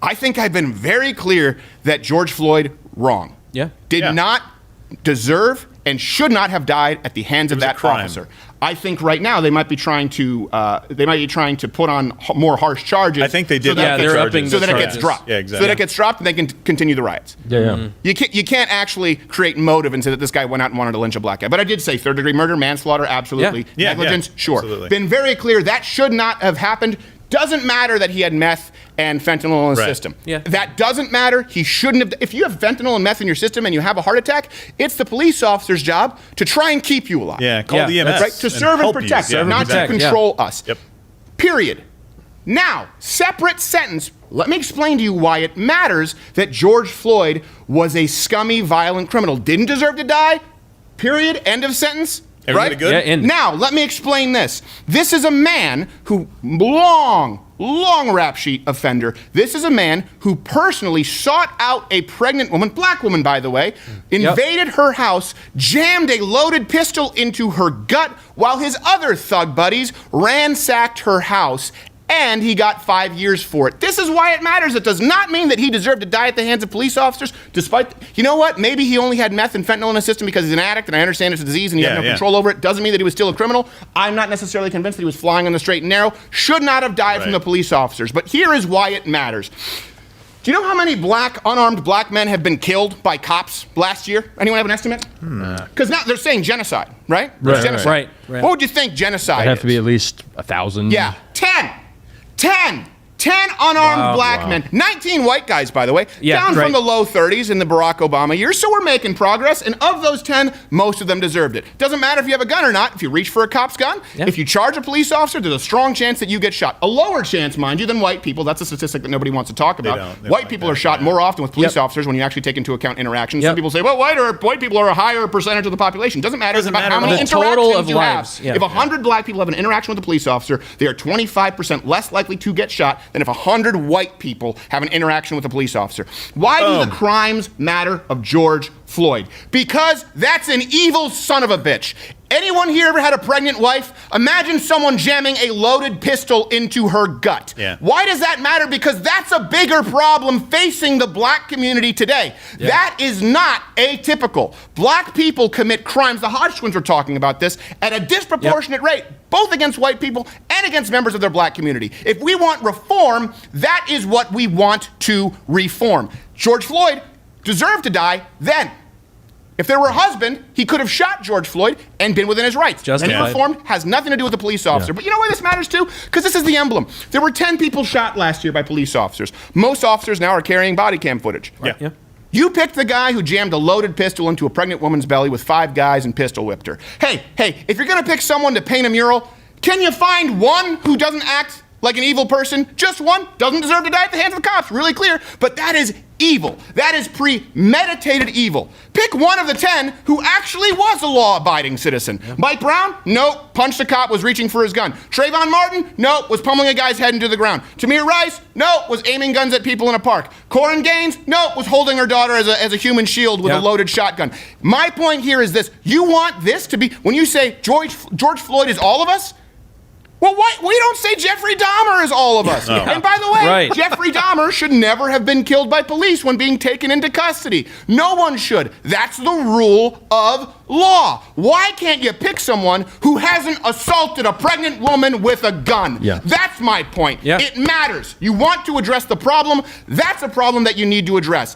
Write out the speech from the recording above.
I think I've been very clear that George Floyd, wrong. Did not deserve and should not have died at the hands of that officer. I think right now they might be trying to put on more harsh charges. I think they did. They're upping so that it gets dropped. Yeah, exactly. So that it gets dropped and they can continue the riots. You can't actually create motive and say that this guy went out and wanted to lynch a black guy. But I did say third-degree murder, manslaughter, absolutely. Negligence, sure. Absolutely. Been very clear that should not have happened. Doesn't matter that he had meth and fentanyl in his system. That doesn't matter. He shouldn't have. If you have fentanyl and meth in your system and you have a heart attack, it's the police officer's job to try and keep you alive. Call the EMS. Right? To serve and protect, not to control us. Period. Now, separate sentence. Let me explain to you why it matters that George Floyd was a scummy, violent criminal. Didn't deserve to die. Period. End of sentence. Everybody good? Yeah, now, let me explain this. This is a man who, long rap sheet offender. This is a man who personally sought out a pregnant woman, black woman, by the way, invaded her house, jammed a loaded pistol into her gut while his other thug buddies ransacked her house. And he got 5 years for it. This is why it matters. It does not mean that he deserved to die at the hands of police officers, despite, you know what? Maybe he only had meth and fentanyl in his system because he's an addict, and I understand it's a disease and he had no control over it. Doesn't mean that he was still a criminal. I'm not necessarily convinced that he was flying on the straight and narrow. Should not have died from the police officers. But here is why it matters. Do you know how many unarmed black men have been killed by cops last year? Anyone have an estimate? Because now they're saying genocide, right? Genocide. Right. What would you think genocide is? It'd have to be at least 1,000. Yeah, 10 unarmed black men. 19 white guys, by the way. Down from the low 30s in the Barack Obama years. So we're making progress. And of those 10, most of them deserved it. Doesn't matter if you have a gun or not. If you reach for a cop's gun, if you charge a police officer, there's a strong chance that you get shot. A lower chance, mind you, than white people. That's a statistic that nobody wants to talk about. White people are shot more often with police officers when you actually take into account interactions. Some people say, well, white people are a higher percentage of the population. Doesn't matter. It's about how many interactions you have. If 100 black people have an interaction with a police officer, they are 25% less likely to get shot than if 100 white people have an interaction with a police officer. Why do the crimes matter of George Floyd? Because that's an evil son of a bitch. Anyone here ever had a pregnant wife? Imagine someone jamming a loaded pistol into her gut. Why does that matter? Because that's a bigger problem facing the black community today. That is not atypical. Black people commit crimes, the Hodge twins were talking about this, at a disproportionate rate, both against white people and against members of their black community. If we want reform, that is what we want to reform. George Floyd deserved to die then. If there were a husband, he could have shot George Floyd and been within his rights. Any reform has nothing to do with the police officer. But you know why this matters too? Because this is the emblem. There were 10 people shot last year by police officers. Most officers now are carrying body cam footage. You picked the guy who jammed a loaded pistol into a pregnant woman's belly with 5 guys and pistol whipped her. Hey, if you're gonna pick someone to paint a mural, can you find one who doesn't act like an evil person? Just one. Doesn't deserve to die at the hands of the cops. Really clear. But that is evil. That is premeditated evil. Pick one of the 10 who actually was a law-abiding citizen. Mike Brown? Nope. Punched a cop, was reaching for his gun. Trayvon Martin? Nope. Was pummeling a guy's head into the ground. Tamir Rice? Nope. Was aiming guns at people in a park. Corin Gaines? Nope. Was holding her daughter as a human shield with a loaded shotgun. My point here is this. You want this to be, when you say George Floyd is all of us, well, we don't say Jeffrey Dahmer is all of us. And by the way, Jeffrey Dahmer should never have been killed by police when being taken into custody. No one should. That's the rule of law. Why can't you pick someone who hasn't assaulted a pregnant woman with a gun? That's my point. It matters. You want to address the problem. That's a problem that you need to address.